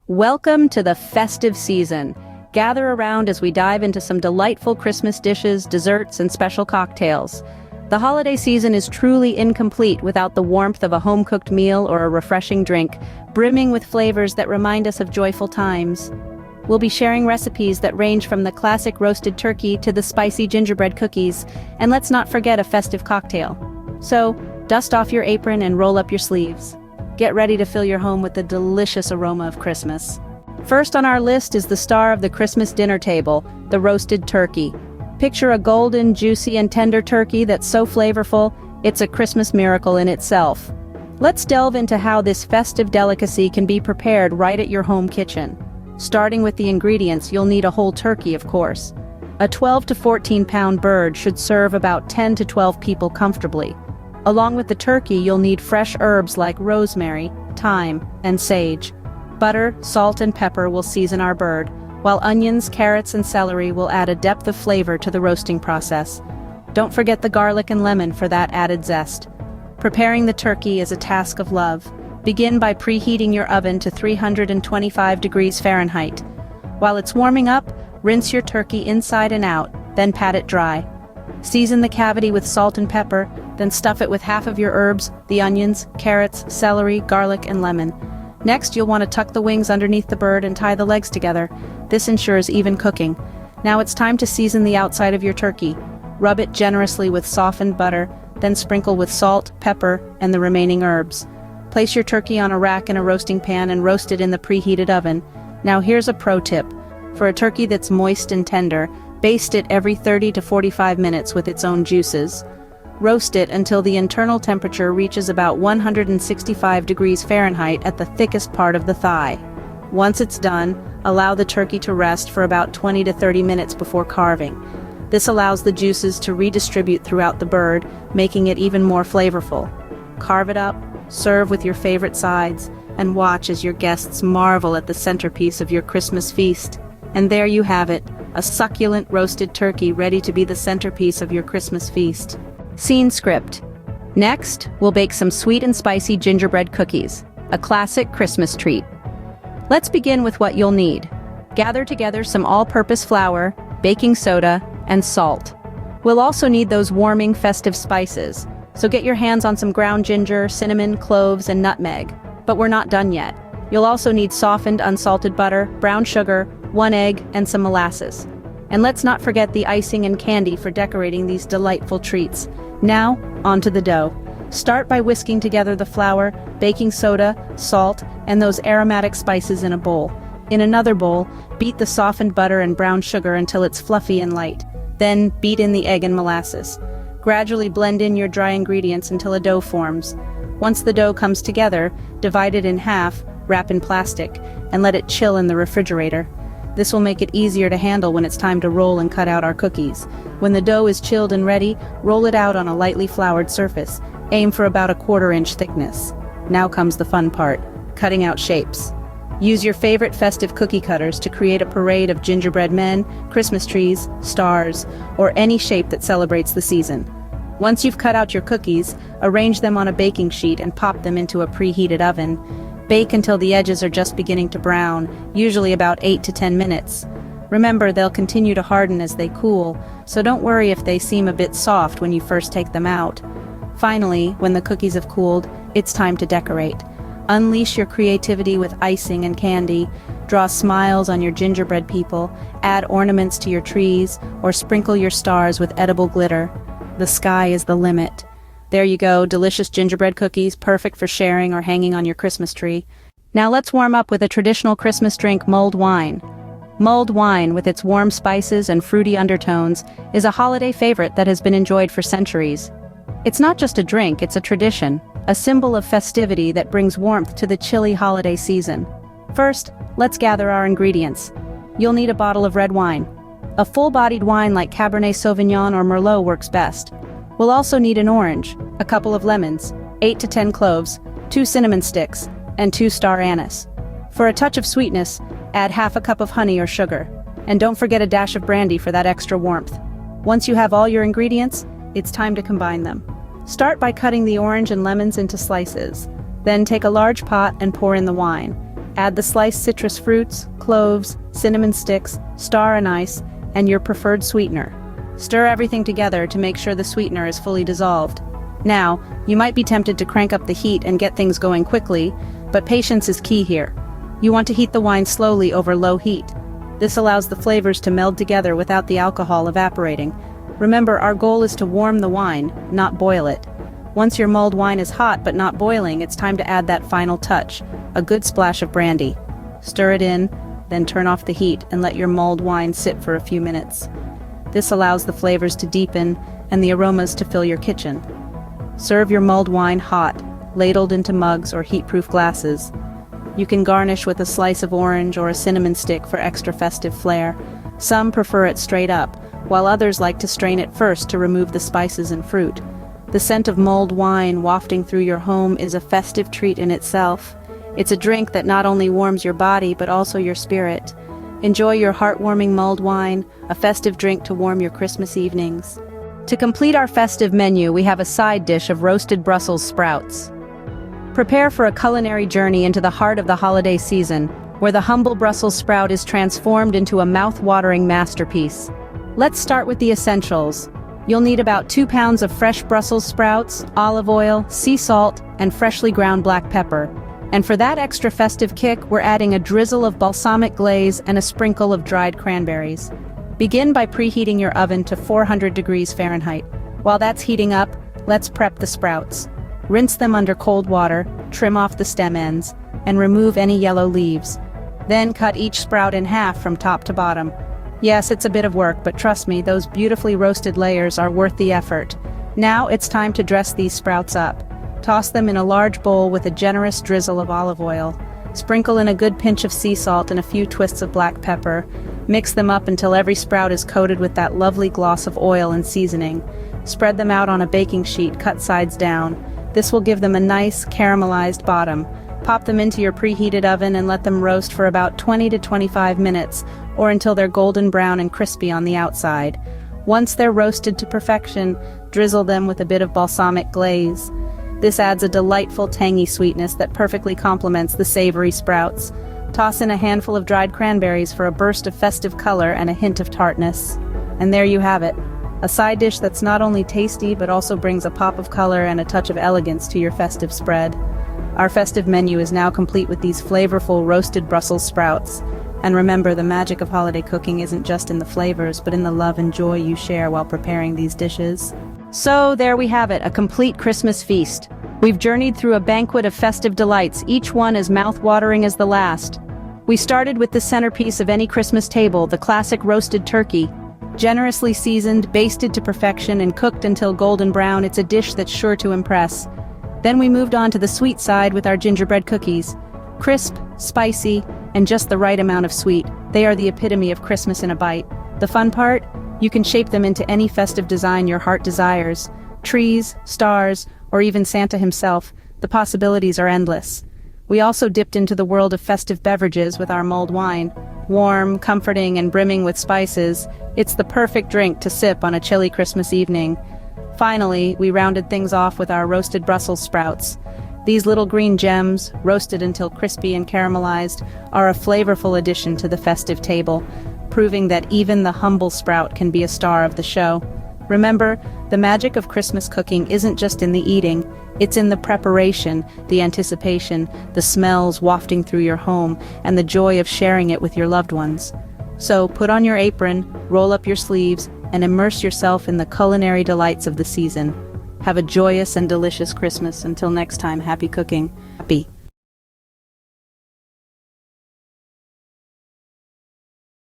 Welcome to the festive season. Gather around as we dive into some delightful Christmas dishes, desserts, and special cocktails. The holiday season is truly incomplete without the warmth of a home-cooked meal or a refreshing drink, brimming with flavors that remind us of joyful times. We'll be sharing recipes that range from the classic roasted turkey to the spicy gingerbread cookies, and let's not forget a festive cocktail. So, dust off your apron and roll up your sleeves. Get ready to fill your home with the delicious aroma of Christmas. First on our list is the star of the Christmas dinner table, the roasted turkey. Picture a golden, juicy, and tender turkey that's so flavorful, it's a Christmas miracle in itself. Let's delve into how this festive delicacy can be prepared right at your home kitchen. Starting with the ingredients, you'll need a whole turkey, of course. A 12 to 14 pound bird should serve about 10 to 12 people comfortably. Along with the turkey, you'll need fresh herbs like rosemary, thyme, and sage. Butter, salt, and pepper will season our bird, while onions, carrots, and celery will add a depth of flavor to the roasting process. Don't forget the garlic and lemon for that added zest. Preparing the turkey is a task of love. Begin by preheating your oven to 325 degrees Fahrenheit. While it's warming up, rinse your turkey inside and out, then pat it dry. Season the cavity with salt and pepper, then stuff it with half of your herbs, the onions, carrots, celery, garlic, and lemon. Next, you'll want to tuck the wings underneath the bird and tie the legs together. This ensures even cooking. Now it's time to season the outside of your turkey. Rub it generously with softened butter, then sprinkle with salt, pepper, and the remaining herbs. Place your turkey on a rack in a roasting pan and roast it in the preheated oven. Now here's a pro tip. For a turkey that's moist and tender, baste it every 30 to 45 minutes with its own juices. Roast it until the internal temperature reaches about 165 degrees Fahrenheit at the thickest part of the thigh. Once it's done, allow the turkey to rest for about 20 to 30 minutes before carving. This allows the juices to redistribute throughout the bird, making it even more flavorful. Carve it up, serve with your favorite sides, and watch as your guests marvel at the centerpiece of your Christmas feast. And there you have it, a succulent roasted turkey ready to be the centerpiece of your Christmas feast. Scene script. Next, we'll bake some sweet and spicy gingerbread cookies, a classic Christmas treat. Let's begin with what you'll need. Gather together some all-purpose flour, baking soda, and salt. We'll also need those warming festive spices, so get your hands on some ground ginger, cinnamon, cloves, and nutmeg. But we're not done yet. You'll also need softened, unsalted butter, brown sugar, 1 egg, and some molasses. And let's not forget the icing and candy for decorating these delightful treats. Now, onto the dough. Start by whisking together the flour, baking soda, salt, and those aromatic spices in a bowl. In another bowl, beat the softened butter and brown sugar until it's fluffy and light. Then, beat in the egg and molasses. Gradually blend in your dry ingredients until a dough forms. Once the dough comes together, divide it in half, wrap in plastic, and let it chill in the refrigerator. This will make it easier to handle when it's time to roll and cut out our cookies. When the dough is chilled and ready, roll it out on a lightly floured surface. Aim for about a 1/4 inch thickness. Now comes the fun part, cutting out shapes. Use your favorite festive cookie cutters to create a parade of gingerbread men, Christmas trees, stars, or any shape that celebrates the season. Once you've cut out your cookies, arrange them on a baking sheet and pop them into a preheated oven. Bake until the edges are just beginning to brown, usually about 8 to 10 minutes. Remember, they'll continue to harden as they cool, so don't worry if they seem a bit soft when you first take them out. Finally, when the cookies have cooled, it's time to decorate. Unleash your creativity with icing and candy. Draw smiles on your gingerbread people, add ornaments to your trees, or sprinkle your stars with edible glitter. The sky is the limit. There you go, delicious gingerbread cookies, perfect for sharing or hanging on your Christmas tree. Now let's warm up with a traditional Christmas drink, mulled wine. Mulled wine, with its warm spices and fruity undertones, is a holiday favorite that has been enjoyed for centuries. It's not just a drink, it's a tradition, a symbol of festivity that brings warmth to the chilly holiday season. First, let's gather our ingredients. You'll need a bottle of red wine. A full-bodied wine like Cabernet Sauvignon or Merlot works best. We'll also need an orange, a couple of lemons, 8 to 10 cloves, 2 cinnamon sticks, and 2 star anise. For a touch of sweetness, add half a cup of honey or sugar. And don't forget a dash of brandy for that extra warmth. Once you have all your ingredients, it's time to combine them. Start by cutting the orange and lemons into slices. Then take a large pot and pour in the wine. Add the sliced citrus fruits, cloves, cinnamon sticks, star anise, and your preferred sweetener. Stir everything together to make sure the sweetener is fully dissolved. Now, you might be tempted to crank up the heat and get things going quickly, but patience is key here. You want to heat the wine slowly over low heat. This allows the flavors to meld together without the alcohol evaporating. Remember, our goal is to warm the wine, not boil it. Once your mulled wine is hot but not boiling, it's time to add that final touch, a good splash of brandy. Stir it in, then turn off the heat and let your mulled wine sit for a few minutes. This allows the flavors to deepen and the aromas to fill your kitchen. Serve your mulled wine hot, ladled into mugs or heat-proof glasses. You can garnish with a slice of orange or a cinnamon stick for extra festive flair. Some prefer it straight up, while others like to strain it first to remove the spices and fruit. The scent of mulled wine wafting through your home is a festive treat in itself. It's a drink that not only warms your body but also your spirit. Enjoy your heartwarming mulled wine, a festive drink to warm your Christmas evenings. To complete our festive menu, we have a side dish of roasted Brussels sprouts. Prepare for a culinary journey into the heart of the holiday season, where the humble Brussels sprout is transformed into a mouth-watering masterpiece. Let's start with the essentials. You'll need about 2 pounds of fresh Brussels sprouts, olive oil, sea salt, and freshly ground black pepper. And for that extra festive kick, we're adding a drizzle of balsamic glaze and a sprinkle of dried cranberries. Begin by preheating your oven to 400 degrees Fahrenheit. While that's heating up, let's prep the sprouts. Rinse them under cold water, trim off the stem ends, and remove any yellow leaves. Then cut each sprout in half from top to bottom. Yes, it's a bit of work, but trust me, those beautifully roasted layers are worth the effort. Now it's time to dress these sprouts up. Toss them in a large bowl with a generous drizzle of olive oil. Sprinkle in a good pinch of sea salt and a few twists of black pepper. Mix them up until every sprout is coated with that lovely gloss of oil and seasoning. Spread them out on a baking sheet, cut sides down. This will give them a nice, caramelized bottom. Pop them into your preheated oven and let them roast for about 20 to 25 minutes, or until they're golden brown and crispy on the outside. Once they're roasted to perfection, drizzle them with a bit of balsamic glaze. This adds a delightful tangy sweetness that perfectly complements the savory sprouts. Toss in a handful of dried cranberries for a burst of festive color and a hint of tartness. And there you have it. A side dish that's not only tasty but also brings a pop of color and a touch of elegance to your festive spread. Our festive menu is now complete with these flavorful roasted Brussels sprouts. And remember, the magic of holiday cooking isn't just in the flavors, but in the love and joy you share while preparing these dishes. So there we have it, a complete Christmas feast. We've journeyed through a banquet of festive delights, each one as mouth-watering as the last. We started with the centerpiece of any Christmas table, the classic roasted turkey. Generously seasoned, basted to perfection, and cooked until golden brown, it's a dish that's sure to impress. Then we moved on to the sweet side with our gingerbread cookies. Crisp, spicy, and just the right amount of sweet. They are the epitome of Christmas in a bite. The fun part? You can shape them into any festive design your heart desires. Trees, stars, or even Santa himself. The possibilities are endless. We also dipped into the world of festive beverages with our mulled wine. Warm, comforting, and brimming with spices, it's the perfect drink to sip on a chilly Christmas evening. Finally, we rounded things off with our roasted Brussels sprouts. These little green gems, roasted until crispy and caramelized, are a flavorful addition to the festive table, proving that even the humble sprout can be a star of the show. Remember, the magic of Christmas cooking isn't just in the eating, it's in the preparation, the anticipation, the smells wafting through your home, and the joy of sharing it with your loved ones. So put on your apron, roll up your sleeves, and immerse yourself in the culinary delights of the season. Have a joyous and delicious Christmas. Until next time, happy cooking. Happy.